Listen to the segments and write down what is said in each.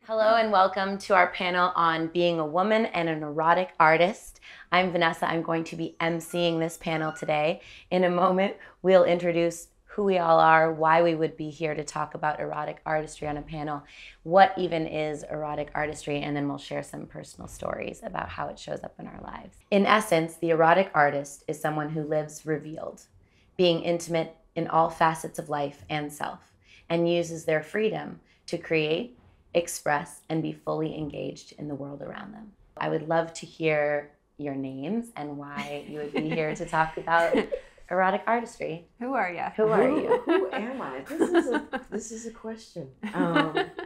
Hello and welcome to our panel on being a woman and an erotic artist. I'm Vanessa. I'm going to be emceeing this panel today. In a moment, we'll introduce who we all are, why we would be here to talk about erotic artistry on a panel, what even is erotic artistry, and then we'll share some personal stories about how it shows up in our lives. In essence, the erotic artist is someone who lives revealed, being intimate in all facets of life and self, and uses their freedom to create, express, and be fully engaged in the world around them. I would love to hear your names and why you would be here to talk about erotic artistry. Who are you? Who are you? Who am I? This is a question.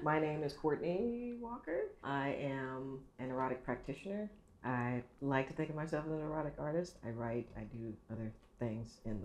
My name is Courtney Walker. I am an erotic practitioner. I like to think of myself as an erotic artist. I write. I do other things in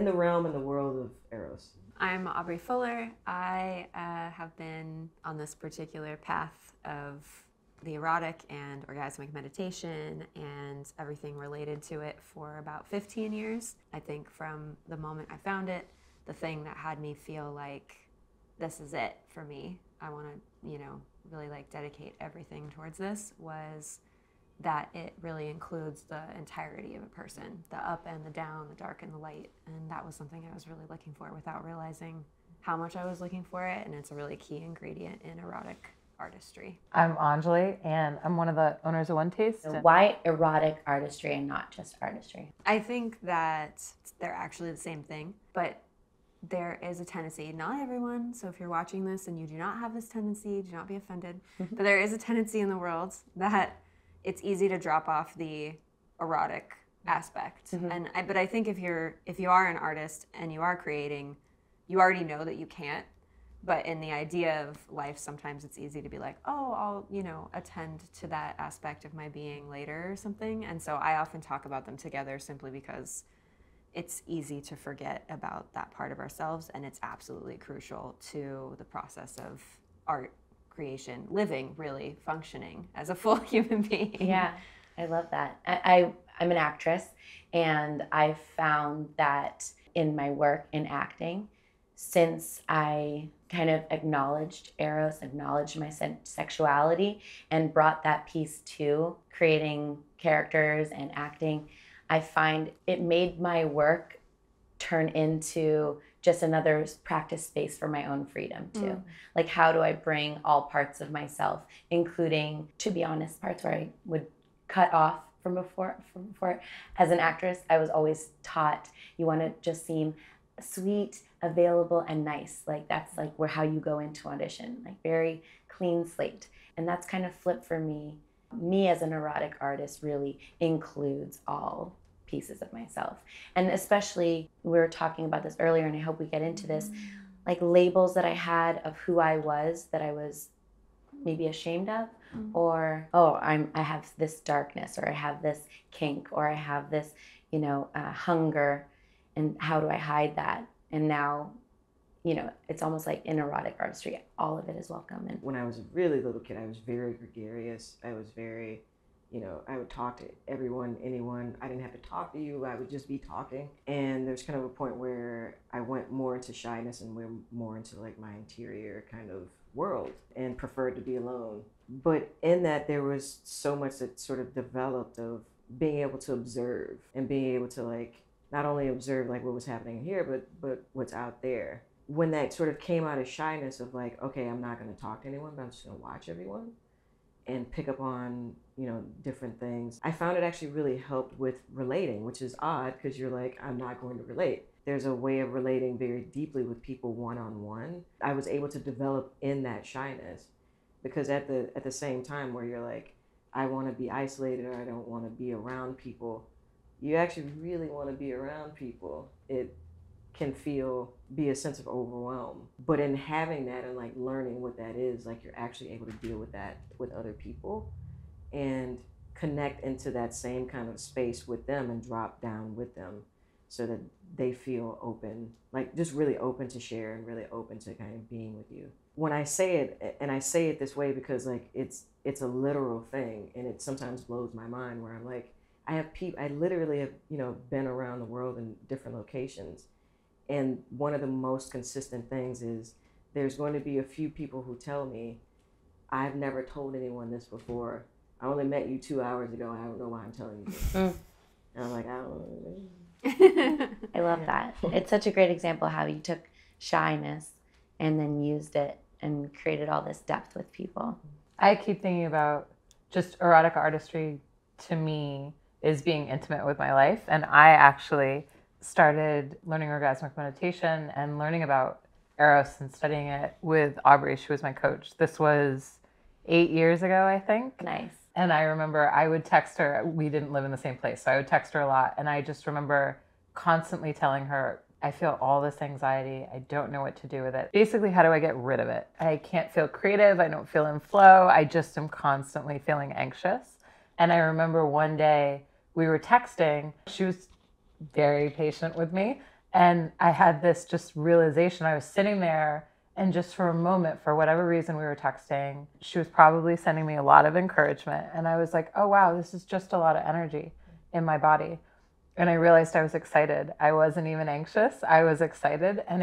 the realm and the world of Eros. I'm Aubrey Fuller. I have been on this particular path of the erotic and orgasmic meditation and everything related to it for about 15 years. I think from the moment I found it, the thing that had me feel like this is it for me, I want to, really dedicate everything towards this, was that it really includes the entirety of a person, the up and the down, the dark and the light. And that was something I was really looking for without realizing how much I was looking for it. And it's a really key ingredient in erotic artistry. I'm Anjali, and I'm one of the owners of One Taste. So why erotic artistry and not just artistry? I think that they're actually the same thing, but there is a tendency, not everyone, so if you're watching this and you do not have this tendency, do not be offended, but there is a tendency in the world that it's easy to drop off the erotic aspect. Mm-hmm. But I think if you are an artist and you are creating, you already know that you can't. But in the idea of life, sometimes it's easy to be like, oh, I'll, attend to that aspect of my being later or something. And so I often talk about them together simply because it's easy to forget about that part of ourselves, and it's absolutely crucial to the process of art creation, living, really functioning as a full human being. Yeah, I love that. I'm an actress, and I found that in my work in acting, since I kind of acknowledged Eros, acknowledged my sexuality, and brought that piece to creating characters and acting, I find it made my work turn into just another practice space for my own freedom too. Like, how do I bring all parts of myself, including, to be honest, parts where I would cut off from before. As an actress, I was always taught you want to just seem sweet, available, and nice. Like, that's like how you go into audition, like very clean slate. And that's kind of flipped for me. Me as an erotic artist really includes all pieces of myself. And especially, we were talking about this earlier, and I hope we get into this, like labels that I had of who I was that I was maybe ashamed of, or, oh, I have this darkness, or I have this kink, or I have this, hunger, and how do I hide that? And now, it's almost like in erotic artistry, all of it is welcome. And when I was a really little kid, I was very gregarious. I was very, I would talk to everyone, anyone. I didn't have to talk to you. I would just be talking. And there's kind of a point where I went more into shyness and went more into like my interior kind of world and preferred to be alone. But in that, there was so much that sort of developed of being able to observe and being able to like not only observe like what was happening here, but what's out there. When that sort of came out of shyness of like, okay, I'm not going to talk to anyone, but I'm just going to watch everyone and pick up on, different things. I found it actually really helped with relating, which is odd because you're like, I'm not going to relate. There's a way of relating very deeply with people one-on-one. I was able to develop in that shyness because at the same time where you're like, I want to be isolated or I don't want to be around people, you actually really want to be around people. It can be a sense of overwhelm. But in having that and like learning what that is, like you're actually able to deal with that with other people and connect into that same kind of space with them and drop down with them so that they feel open, like just really open to share and really open to kind of being with you. When I say it, and I say it this way because like it's a literal thing, and it sometimes blows my mind where I'm like, I literally have, been around the world in different locations. And one of the most consistent things is there's going to be a few people who tell me, I've never told anyone this before. I only met you 2 hours ago, and I don't know why I'm telling you this. And I'm like, I don't know. I love that. It's such a great example how you took shyness and then used it and created all this depth with people. I keep thinking about just erotic artistry to me is being intimate with my life. And I actually started learning orgasmic meditation and learning about Eros and studying it with Aubrey. She was my coach. This was 8 years ago, I think. Nice. And I remember I would text her. We didn't live in the same place, so I would text her a lot. And I just remember constantly telling her, I feel all this anxiety. I don't know what to do with it. Basically, how do I get rid of it? I can't feel creative. I don't feel in flow. I just am constantly feeling anxious. And I remember one day we were texting. She was very patient with me. And I had this just realization. I was sitting there, and just for a moment, for whatever reason we were texting, she was probably sending me a lot of encouragement. And I was like, oh, wow, this is just a lot of energy in my body. And I realized I was excited. I wasn't even anxious. I was excited. And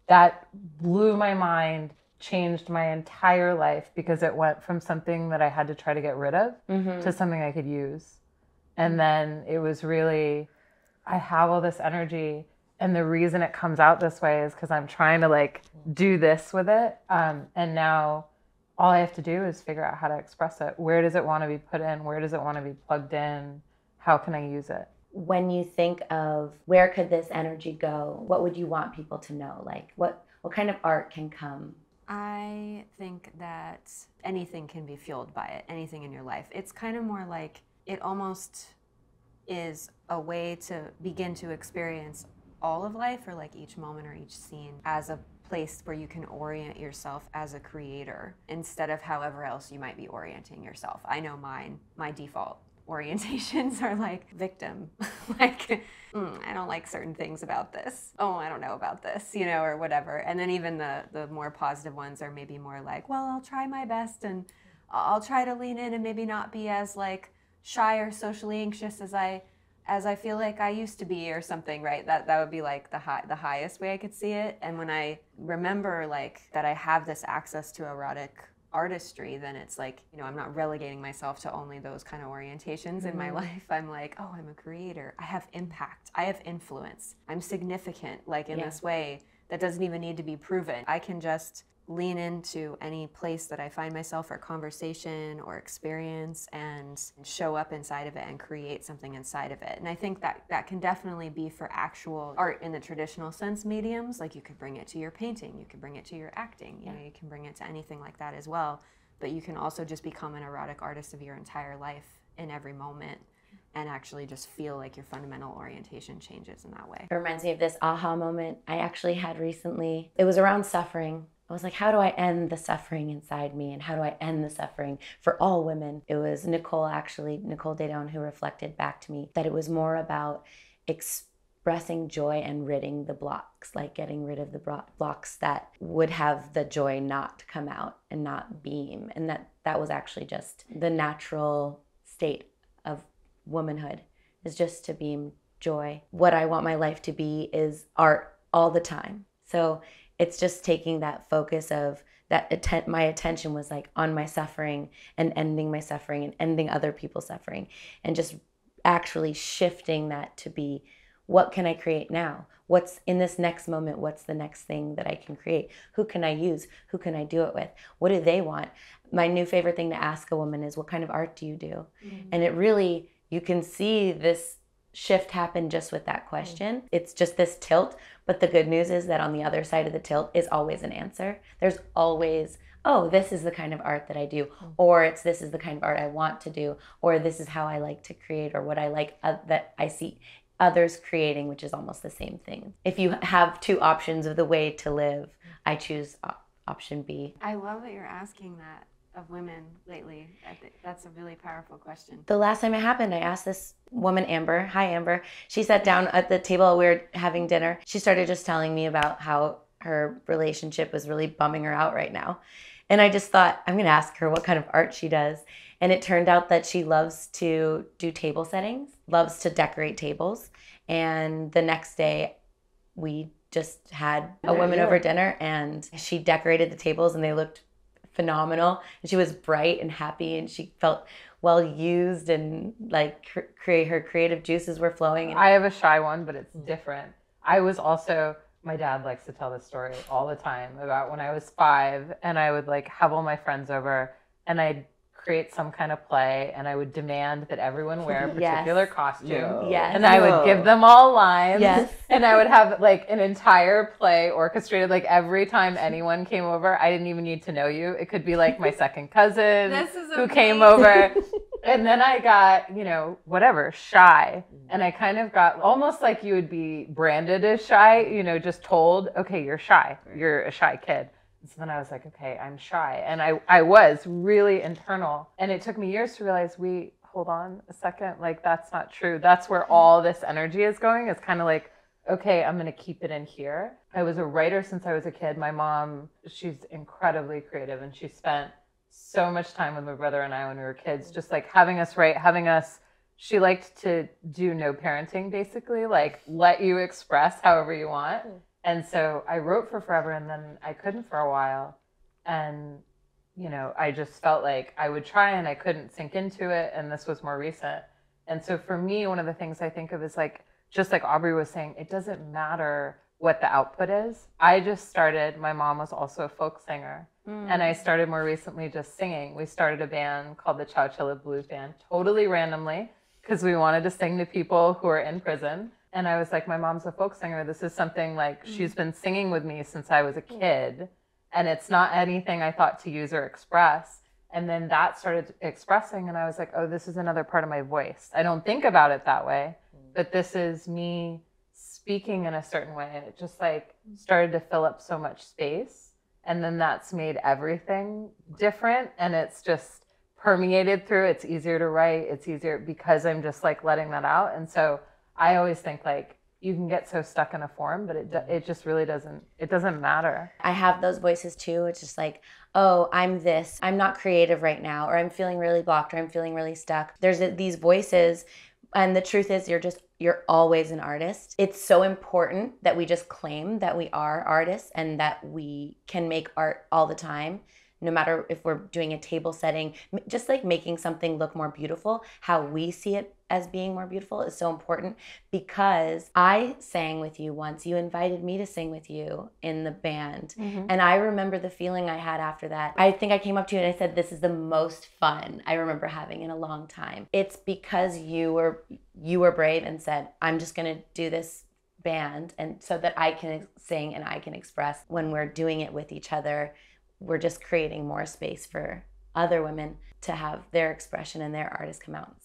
that blew my mind, changed my entire life, because it went from something that I had to try to get rid of to something I could use. And then it was really, I have all this energy. And the reason it comes out this way is because I'm trying to do this with it. And now all I have to do is figure out how to express it. Where does it want to be put in? Where does it want to be plugged in? How can I use it? When you think of where could this energy go, what would you want people to know? Like what kind of art can come? I think that anything can be fueled by it, anything in your life. It's kind of more like it almost is a way to begin to experience all of life, or like each moment or each scene as a place where you can orient yourself as a creator instead of however else you might be orienting yourself. I know my default orientations are like victim, like I don't like certain things about this. Oh, I don't know about this, or whatever. And then even the more positive ones are maybe more like, well, I'll try my best and I'll try to lean in and maybe not be as like shy or socially anxious as I feel like I used to be or something, right? That would be like the highest way I could see it. And when I remember like that I have this access to erotic artistry, then it's like, I'm not relegating myself to only those kind of orientations in my life. I'm like, oh, I'm a creator. I have impact. I have influence. I'm significant, like in this way that doesn't even need to be proven. I can just lean into any place that I find myself, or conversation or experience, and show up inside of it and create something inside of it. And I think that can definitely be for actual art in the traditional sense mediums. Like you could bring it to your painting, you could bring it to your acting, you can bring it to anything like that as well. But you can also just become an erotic artist of your entire life in every moment, and actually just feel like your fundamental orientation changes in that way. It reminds me of this aha moment I actually had recently. It was around suffering. I was like, how do I end the suffering inside me? And how do I end the suffering for all women? It was Nicole Dadon, who reflected back to me that it was more about expressing joy and ridding the blocks, like getting rid of the blocks that would have the joy not come out and not beam. And that was actually just the natural state of womanhood, is just to beam joy. What I want my life to be is art all the time. So it's just taking that focus of that my attention was like on my suffering and ending my suffering and ending other people's suffering, and just actually shifting that to be, what can I create now? What's in this next moment? What's the next thing that I can create? Who can I use? Who can I do it with? What do they want? My new favorite thing to ask a woman is, what kind of art do you do? And it really, you can see this shift happen just with that question. It's just this tilt, but the good news is that on the other side of the tilt is always an answer. There's always, oh, this is the kind of art that I do, or this is the kind of art I want to do, or this is how I like to create, or what I like that I see others creating, which is almost the same thing. If you have two options of the way to live, I choose option B. I love that you're asking that of women lately. I think that's a really powerful question. The last time it happened, I asked this woman, Amber. Hi, Amber. She sat down at the table. We were having dinner. She started just telling me about how her relationship was really bumming her out right now. And I just thought, I'm going to ask her what kind of art she does. And it turned out that she loves to do table settings, loves to decorate tables. And the next day, we just had a woman over dinner, and she decorated the tables, and they looked phenomenal. And she was bright and happy, and she felt well used, and like her creative juices were flowing. And I have a shy one, but it's different. I was also, my dad likes to tell this story all the time about when I was 5 and I would like have all my friends over and I'd create some kind of play and I would demand that everyone wear a particular costume. Yes. And I would give them all lines. Yes. And I would have like an entire play orchestrated. Like every time anyone came over, I didn't even need to know you. It could be like my second cousin who came over. And then I got, whatever, shy. And I kind of got almost like you would be branded as shy, just told, okay, you're shy. You're a shy kid. So then I was like, okay, I'm shy. And I was really internal. And it took me years to realize, hold on a second, like that's not true. That's where all this energy is going. It's kind of like, okay, I'm going to keep it in here. I was a writer since I was a kid. My mom, she's incredibly creative, and she spent so much time with my brother and I when we were kids, just like having us write, she liked to do no parenting, basically, like let you express however you want. And so I wrote for forever, and then I couldn't for a while. And, I just felt like I would try and I couldn't sink into it. And this was more recent. And so for me, one of the things I think of is like, just like Aubrey was saying, it doesn't matter what the output is. I just started, my mom was also a folk singer. And I started more recently just singing. We started a band called the Chowchilla Blues Band, totally randomly, because we wanted to sing to people who are in prison. And I was like, my mom's a folk singer. This is something like she's been singing with me since I was a kid. And it's not anything I thought to use or express. And then that started expressing. And I was like, oh, this is another part of my voice. I don't think about it that way, but this is me speaking in a certain way. And it just like started to fill up so much space. And then that's made everything different. And it's just permeated through. It's easier to write. It's easier because I'm just like letting that out. And so I always think like you can get so stuck in a form, but it just really doesn't matter. I have those voices too. It's just like, oh, I'm this. I'm not creative right now, or I'm feeling really blocked, or I'm feeling really stuck. There's these voices, and the truth is you're always an artist. It's so important that we just claim that we are artists and that we can make art all the time. No matter if we're doing a table setting, just like making something look more beautiful, how we see it as being more beautiful is so important, because I sang with you once. You invited me to sing with you in the band. And I remember the feeling I had after that. I think I came up to you and I said, this is the most fun I remember having in a long time. It's because you were brave and said, I'm just going to do this band, and so that I can sing and I can express. When we're doing it with each other, we're just creating more space for other women to have their expression and their artists come out.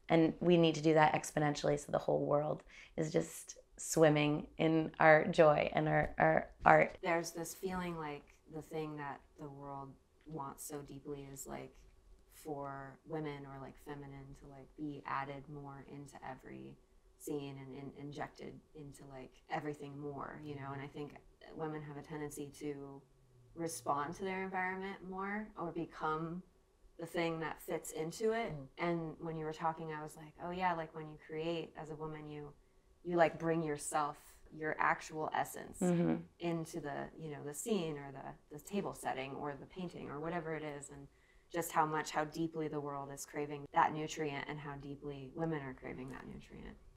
And we need to do that exponentially, so the whole world is just swimming in our joy and our art. There's this feeling like the thing that the world wants so deeply is like for women or like feminine to like be added more into every scene and injected into like everything more, and I think women have a tendency to respond to their environment more or become the thing that fits into it. And when you were talking, I was like, oh yeah, like when you create as a woman, you like bring yourself, your actual essence into the the scene or the table setting or the painting or whatever it is, and just how deeply the world is craving that nutrient and how deeply women are craving that nutrient.